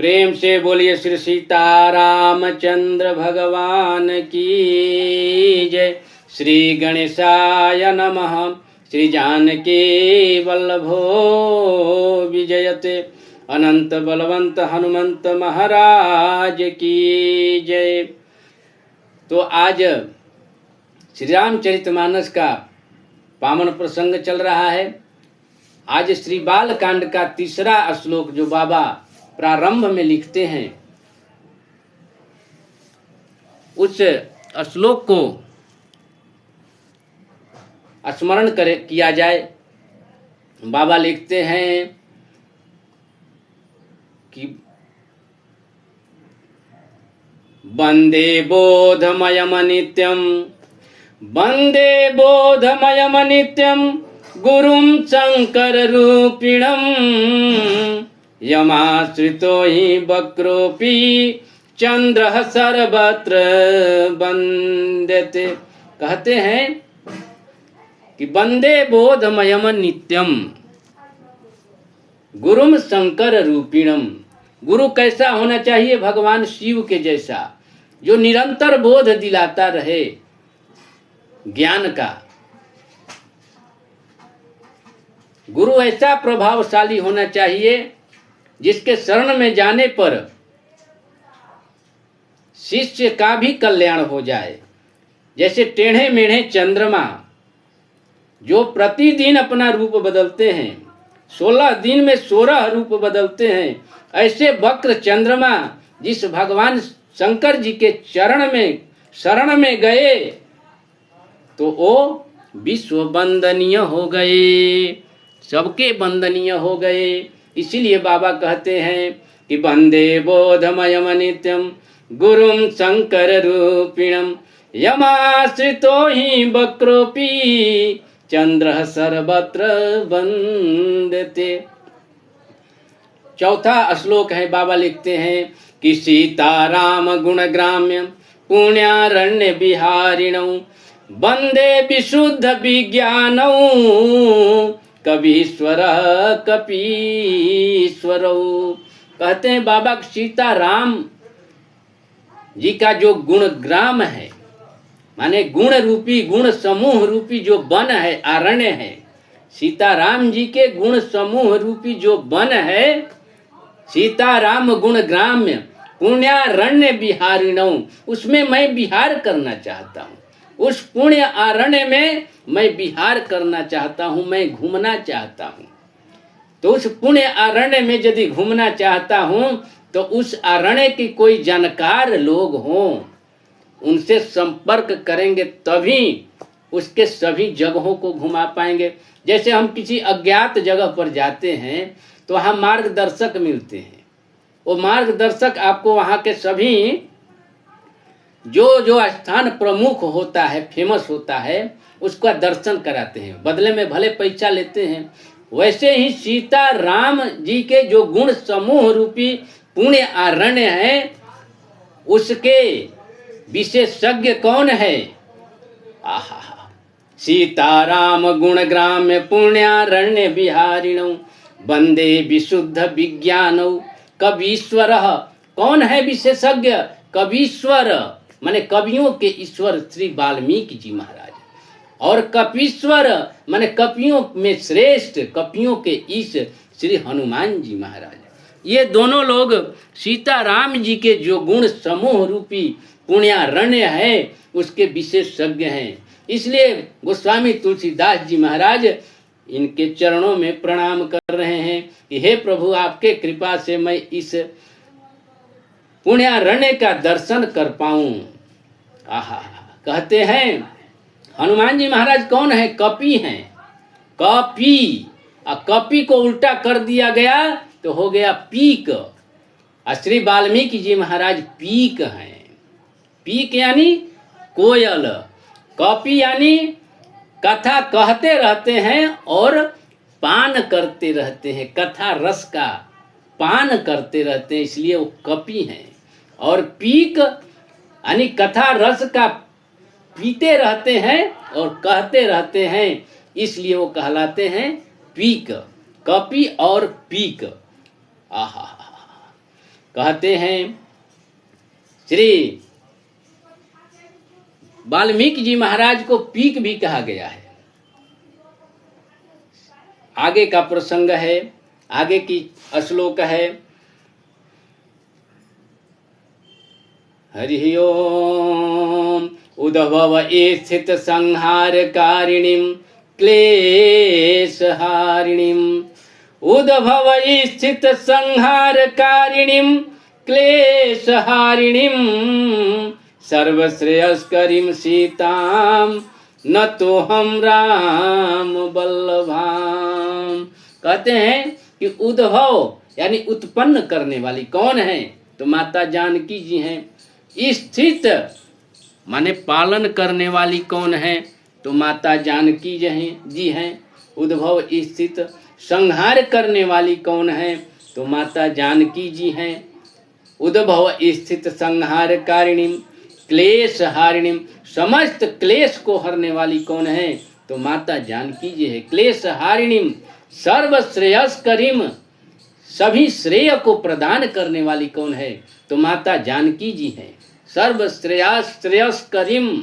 प्रेम से बोलिए श्री सीतारामचंद्र भगवान की जय। श्री गणेशाय नमः। श्री जानकी वल्लभो विजयते। अनंत बलवंत हनुमंत महाराज की जय। तो आज श्री रामचरितमानस का पावन प्रसंग चल रहा है। आज श्री बालकांड का तीसरा श्लोक जो बाबा प्रारंभ में लिखते हैं, उस श्लोक को स्मरण किया जाए। बाबा लिखते हैं कि वंदे बोधमयम नित्यम, वंदे बोधमयम नित्यम गुरुं शंकर रूपिणम, यमाश्रितो हि वक्रोऽपि चंद्रः सर्वत्र वंदते। कहते हैं कि वंदे बोधमयम नित्यम गुरुम शंकर रूपिणम। गुरु कैसा होना चाहिए? भगवान शिव के जैसा, जो निरंतर बोध दिलाता रहे ज्ञान का। गुरु ऐसा प्रभावशाली होना चाहिए जिसके शरण में जाने पर शिष्य का भी कल्याण हो जाए। जैसे टेढ़े मेढ़े चंद्रमा जो प्रतिदिन अपना रूप बदलते हैं, 16 दिन में 16 रूप बदलते हैं, ऐसे वक्र चंद्रमा जिस भगवान शंकर जी के शरण में गए तो वो विश्व वंदनीय हो गए, सबके वंदनीय हो गए। इसीलिए बाबा कहते हैं कि वंदे बोधमयम नित्यम गुरुं शंकर रूपिणम, यमाश्रितो हि वक्रोऽपि चंद्रः सर्वत्र वंदते। चौथा श्लोक है, बाबा लिखते हैं कि सीताराम गुणग्राम्य पुण्यारण्य विहारिणौ, वंदे विशुद्ध विज्ञानौ कवीश्वरः कपीश्वरौ। कहते हैं बाबा सीताराम जी का जो गुणग्राम है, माने गुण रूपी, गुण समूह रूपी जो वन है, अरण्य है, सीताराम जी के गुण समूह रूपी जो वन है, सीताराम गुणग्राम्य पुण्यारण्य विहारिणौ, उसमें मैं विहार करना चाहता हूँ। उस पुण्य अरण्य में मैं विहार करना चाहता हूँ, मैं घूमना चाहता हूँ। तो उस पुण्य अरण्य में यदि घूमना चाहता हूँ तो उस अरण्य की कोई जानकार लोग हों, उनसे संपर्क करेंगे तभी उसके सभी जगहों को घुमा पाएंगे। जैसे हम किसी अज्ञात जगह पर जाते हैं तो वहाँ मार्गदर्शक मिलते हैं। वो मार्गदर्शक आपको वहाँ के सभी जो स्थान प्रमुख होता है, फेमस होता है, उसका दर्शन कराते हैं, बदले में भले पैसा लेते हैं। वैसे ही सीता राम जी के जो गुण समूह रूपी पुण्य अरण्य है, उसके विशेषज्ञ कौन है? आहा, सीताराम गुणग्राम्य पुण्यारण्य विहारिणौ, वंदे विशुद्ध विज्ञानौ कवीश्वरः। कौन है विशेषज्ञ? कवीश्वर माने कवियों के ईश्वर श्री वाल्मीकि जी महाराज, और कपीश्वर माने कपियों में श्रेष्ठ, कपियों के ईश श्री हनुमान जी महाराज। ये दोनों लोग सीताराम जी के जो गुण समूह रूपी पुण्यारण्य है उसके विशेषज्ञ हैं। इसलिए गोस्वामी तुलसीदास जी महाराज इनके चरणों में प्रणाम कर रहे हैं कि हे प्रभु, आपके कृपा से मैं इस पुण्यारण्य का दर्शन कर पाऊं। आहा, कहते हैं हनुमान जी महाराज कौन है? कपि हैं, कपि। कपि को उल्टा कर दिया गया तो हो गया पीक। श्री वाल्मीकि जी महाराज पीक हैं। पीक यानी कोयल, कपि यानी कथा कहते रहते हैं और पान करते रहते हैं, कथा रस का पान करते रहते हैं, इसलिए वो कपि हैं। और पीक यानी कथा रस का पीते रहते हैं और कहते रहते हैं, इसलिए वो कहलाते हैं पीक, कपि और पीक। आहा, कहते हैं श्री वाल्मीकि जी महाराज को पीक भी कहा गया है। आगे का प्रसंग है, आगे की श्लोक है। हरि ओम उद्भव स्थित संहारकारिणीं क्लेशहारिणीं, उद्भव स्थित संहारकारिणीं क्लेशहारिणीं, सर्वश्रेयस्करीं सीतां न तो हम राम बल्लभाम। कहते हैं कि उद्भव यानी उत्पन्न करने वाली कौन है? तो माता जानकी जी हैं। स्थित माने पालन करने वाली कौन है? तो माता जानकी जी हैं। उद्भव स्थित संहार करने वाली कौन है? तो माता जानकी जी हैं। उद्भव स्थित संहार कारिणीं क्लेश हारिणीं, समस्त क्लेश को हरने वाली कौन है? तो माता जानकी जी है। क्लेश हारिणीं सर्वश्रेयस्करीं, सभी श्रेय को प्रदान करने वाली कौन है? तो माता जानकी जी हैं। सर्वश्रेयस्करीं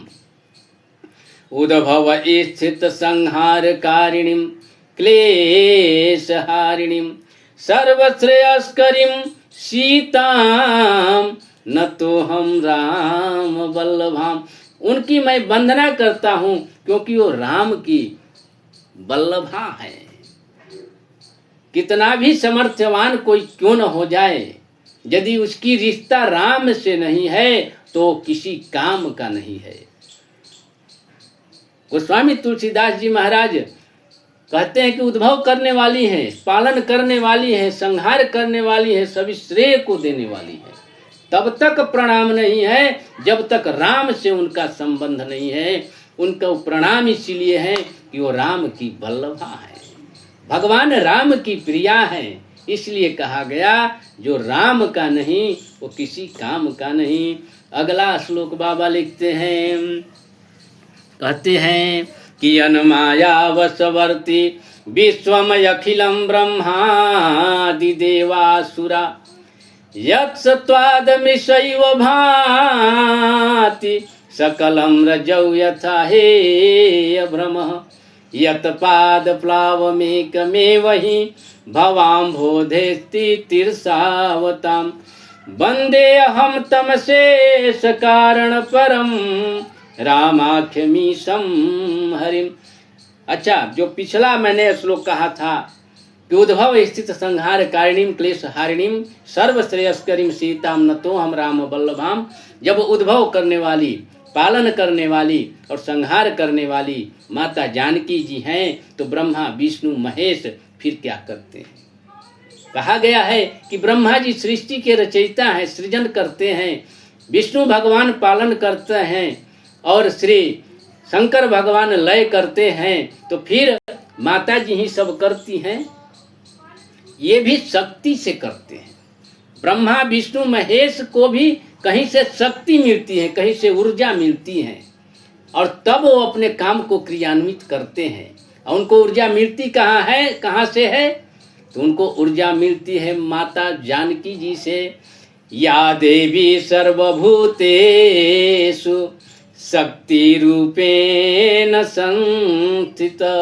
उद्भव स्थित संहारकारिणीं क्लेशहारिणीं, सर्वश्रेयस्करीं सीतां न तो हम राम बल्लभाम। उनकी मैं वंदना करता हूँ क्योंकि वो राम की बल्लभा है। कितना भी समर्थवान कोई क्यों न हो जाए, यदि उसकी रिश्ता राम से नहीं है तो किसी काम का नहीं है। गोस्वामी तुलसीदास जी महाराज कहते हैं कि उद्भव करने वाली है, पालन करने वाली है, संहार करने वाली है, सभी श्रेय को देने वाली है। तब तक प्रणाम नहीं है जब तक राम से उनका संबंध नहीं है। उनका प्रणाम इसीलिए है कि वो राम की बल्लभा है, भगवान राम की प्रिया है। इसलिए कहा गया जो राम का नहीं वो किसी काम का नहीं। अगला श्लोक बाबा लिखते हैं, कहते हैं कि अनमायावशवर्ती विश्वमय अखिलम ब्रह्मादि देवासुरा, यत्सत्वादमिशैव भाति सकलं रजौ यथा हेय भ्रमः, यत्पादप्लावमेकमेव हि भवाम्भोधेस्ति तीर्षावतां, वन्देऽहं तमशेष कारण परम रामाख्यमीशं हरिम। अच्छा, जो पिछला मैंने श्लोक कहा था कि उद्भव स्थित संहार कारिणीं क्लेश हारिणीं सर्वश्रेयस्करीं सीतां न तो हम राम बल्लभाम, जब उद्भव करने वाली, पालन करने वाली और संहार करने वाली माता जानकी जी हैं तो ब्रह्मा विष्णु महेश फिर क्या करते हैं? कहा गया है कि ब्रह्मा जी सृष्टि के रचयिता हैं, सृजन करते हैं, विष्णु भगवान पालन करते हैं और श्री शंकर भगवान लय करते हैं, तो फिर माता जी ही सब करती हैं। ये भी शक्ति से करते हैं। ब्रह्मा विष्णु महेश को भी कहीं से शक्ति मिलती है, कहीं से ऊर्जा मिलती है और तब वो अपने काम को क्रियान्वित करते हैं। और उनको ऊर्जा मिलती कहाँ है, कहाँ से है? तो उनको ऊर्जा मिलती है माता जानकी जी से। या देवी सर्वभूतेषु शक्ति रूपेण संस्थिता,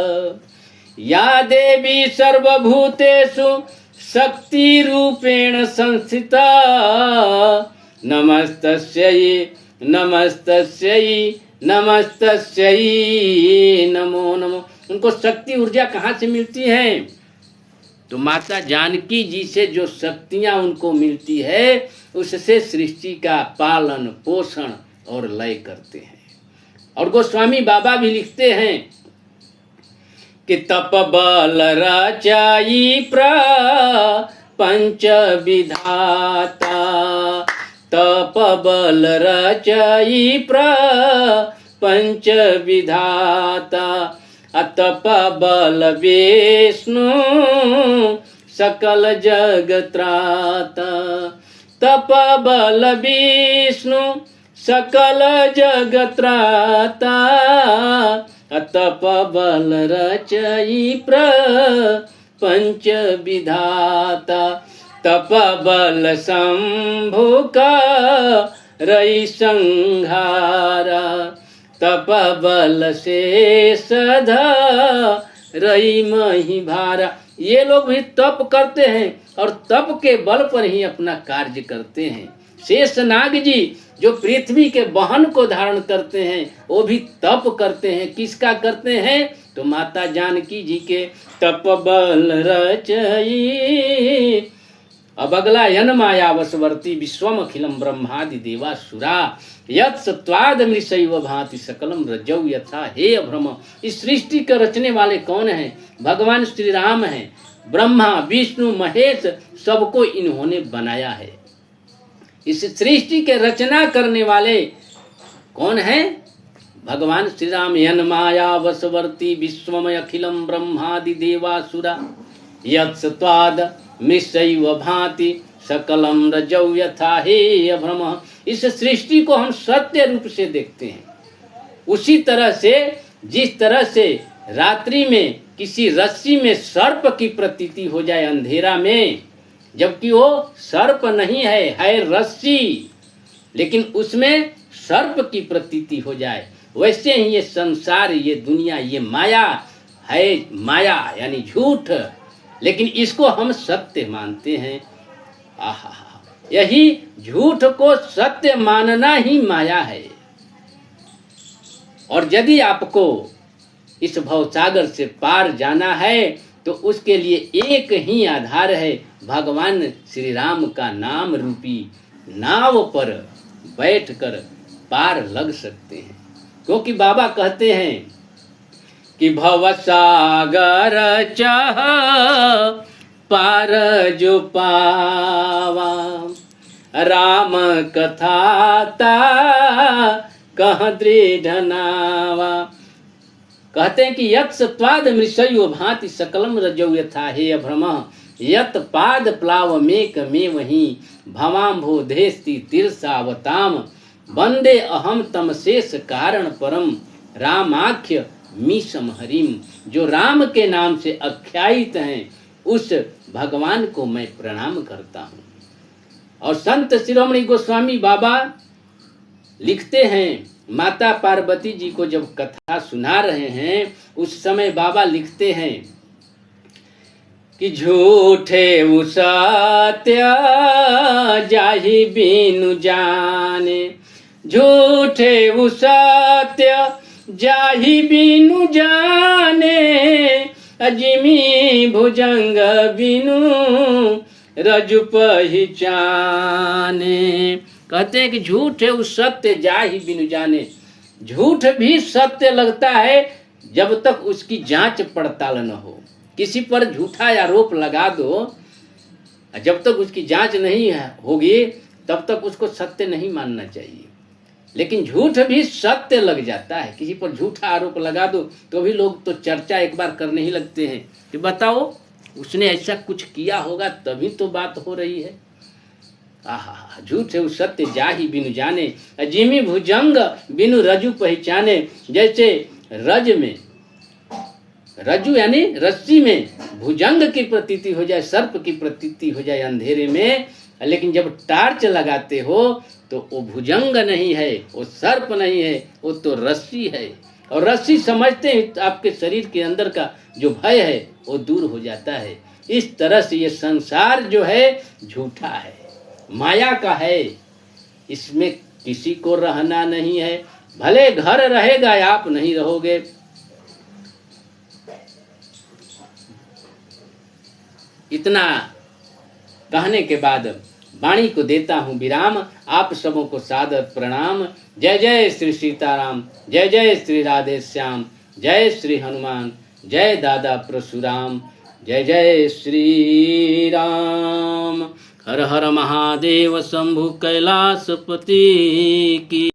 या देवी सर्वभूतेषु शक्ति रूपेण संस्थिता, नमस्तस्यै नमस्तस्यै नमस्तस्यै नमो नमो। उनको शक्ति ऊर्जा कहाँ से मिलती है? तो माता जानकी जी से जो शक्तियाँ उनको मिलती है उससे सृष्टि का पालन पोषण और लय करते हैं। और गोस्वामी बाबा भी लिखते हैं कि तप बल रचाई प्रपंच विधाता, तप बल रचाई प्रपंच विधाता, अतप बल विष्णु सकल जगत्राता, तप बल विष्णु सकल जगत्राता, तप बल रचयि प्रपंच विधाता, तप बल शंभु का रई संहारा, तप बल से सधा रई मही भारा। ये लोग भी तप करते हैं और तप के बल पर ही अपना कार्य करते हैं। शेषनाग जी जो पृथ्वी के वहन को धारण करते हैं वो भी तप करते हैं। किसका करते हैं? तो माता जानकी जी के तप बल रचई। अब अगला यन माया वशवर्ती विश्वम अखिलम ब्रह्मादि देवासुरा यत् सत्वाद मृषैव भांति सकलम रजौ यथा। हे अभ्रम, इस सृष्टि के रचने वाले कौन हैं? भगवान श्री राम हैं। ब्रह्मा विष्णु महेश सबको इन्होंने बनाया है। इस सृष्टि के रचना करने वाले कौन हैं? भगवान श्री राम। यन माया वशवर्ती विश्वमय अखिलम ब्रह्मादि देवासुरा यत् सत्वाद मृषैव भांति सकलम रजौ यथा। हे अभ्रम, इस सृष्टि को हम सत्य रूप से देखते हैं। उसी तरह से जिस तरह से रात्रि में किसी रस्सी में सर्प की प्रतीति हो जाए अंधेरा में, जबकि वो सर्प नहीं है रस्सी, लेकिन उसमें सर्प की प्रतीति हो जाए, वैसे ही ये संसार, ये दुनिया, ये माया है। माया यानी झूठ, लेकिन इसको हम सत्य मानते हैं। आहा, यही झूठ को सत्य मानना ही माया है। और यदि आपको इस भवसागर से पार जाना है तो उसके लिए एक ही आधार है, भगवान श्री राम का नाम रूपी नाव पर बैठकर पार लग सकते हैं। क्योंकि बाबा कहते हैं कि भवसागर चाह पार जो पावा, राम कथा ता कह दृढ़ नावा। कहते हैं कि यत् सत्वाद मृषयो भांति सकलम रजौ यथा। हे अभ्रम, यत् पाद प्लाव मेक में वही भवाम्भोधेस्ति तीर्षावताम वंदे अहम तम शेष कारण परम रामाख्य मीशम हरिम। जो राम के नाम से आख्यायित हैं उस भगवान को मैं प्रणाम करता हूँ। और संत शिरोमणि गोस्वामी बाबा लिखते हैं, माता पार्वती जी को जब कथा सुना रहे हैं उस समय बाबा लिखते हैं कि झूठे सत्य जाहि बिनु जाने, झूठे सत्य जाहि बिनु जाने, अजिमी भुजंग बिनु रजु पहचाने। कहते हैं कि झूठ है उस सत्य जाहि बिनु जाने। झूठ भी सत्य लगता है जब तक उसकी जांच पड़ताल न हो। किसी पर झूठा आरोप लगा दो, जब तक उसकी जांच नहीं होगी तब तक उसको सत्य नहीं मानना चाहिए। लेकिन झूठ भी सत्य लग जाता है। किसी पर झूठा आरोप लगा दो तो भी लोग तो चर्चा एक बार करने ही लगते हैं कि बताओ उसने ऐसा कुछ किया होगा तभी तो बात हो रही है। आहा, झूठ है उस सत्य जाहि बिनु जाने, अजीमी भुजंग बिनु रजु पहचाने। जैसे रज में, रज्जु यानी रस्सी में भुजंग की प्रतीति हो जाए, सर्प की प्रतीति हो जाए अंधेरे में, लेकिन जब टार्च लगाते हो तो वो भुजंग नहीं है, वो सर्प नहीं है, वो तो रस्सी है। और रस्सी समझते हैं तो आपके शरीर के अंदर का जो भय है वो दूर हो जाता है। इस तरह से ये संसार जो है झूठा है, माया का है, इसमें किसी को रहना नहीं है। भले घर रहेगा आप नहीं रहोगे। इतना कहने के बाद वाणी को देता हूँ विराम। आप सबों को सादर प्रणाम। जय जय श्री सीताराम, जय जय श्री राधे श्याम, जय श्री हनुमान, जय दादा परशुराम, जय जय श्री राम। हर हर महादेव शंभु कैलाशपति की।